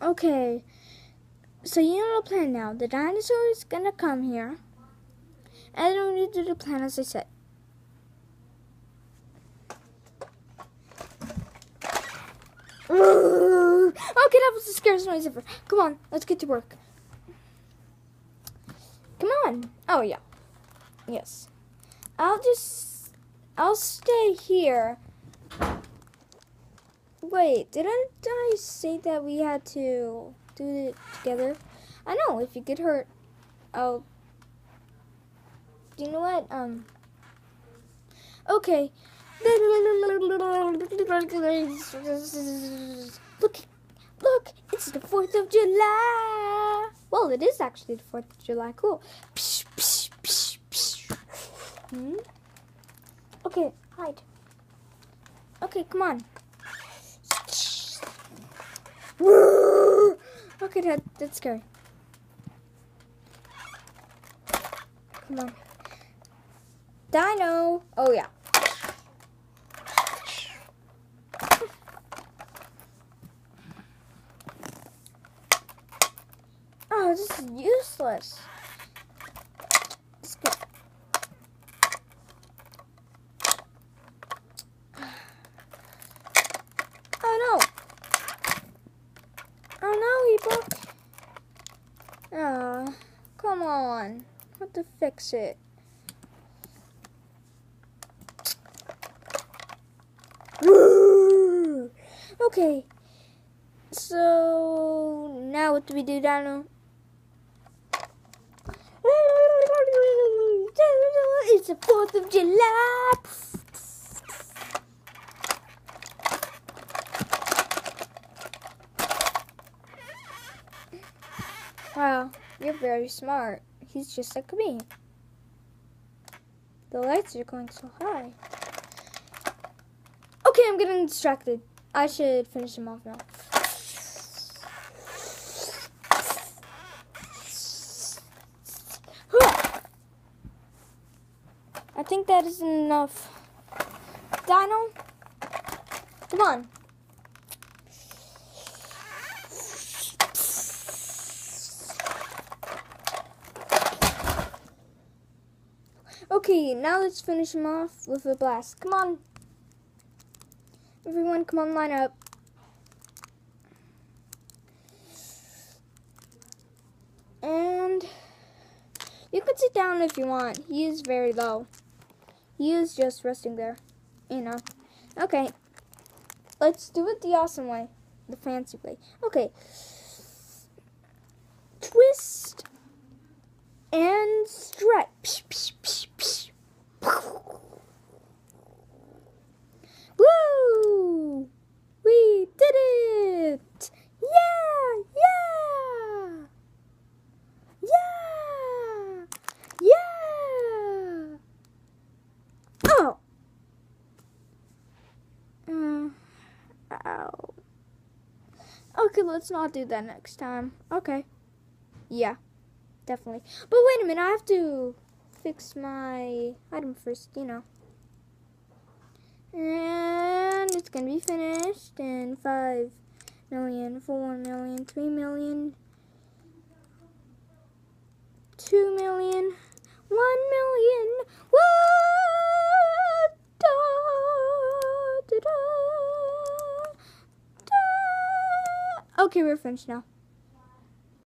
Okay, so you know the plan now. The dinosaur is gonna come here, and then we do the plan as I said. Okay, that was the scariest noise ever. Come on, let's get to work. Come on. Oh yeah. Yes. I'll stay here. Wait, didn't I say that we had to do it together? I know, if you get hurt, I'll... Do you know what? Okay. Look, it's the 4th of July. Well, it is actually the 4th of July. Cool. Okay, hide. Okay, come on. Okay, that's scary. Come on. Dino. Oh, yeah. Oh, this is useless. Let's go. Oh, no. Oh, no, he broke. Oh, come on. I have to fix it. Okay. So, now what do we do, Dino? It's the 4th of July. Wow, you're very smart. He's just like me. The lights are going so high. Okay, I'm getting distracted. I should finish him off now. I think that is enough. Dino, come on. Okay, now let's finish him off with a blast. Come on. Everyone, come on, line up. And you can sit down if you want. He is very low. He is just resting there. You know. Okay. Let's do it the awesome way. The fancy way. Okay. Twist and stretch. Woo! We did it! Yeah! Yeah! Yeah! Yeah! Oh! Ow. Okay, let's not do that next time. Okay. Yeah, definitely. But wait a minute, I have to fix my item first, you know. And it's gonna be finished in 5 million, 4 million, 3 million, 2 million, 1 million. What? Da, da, da, da. Okay, we're finished now.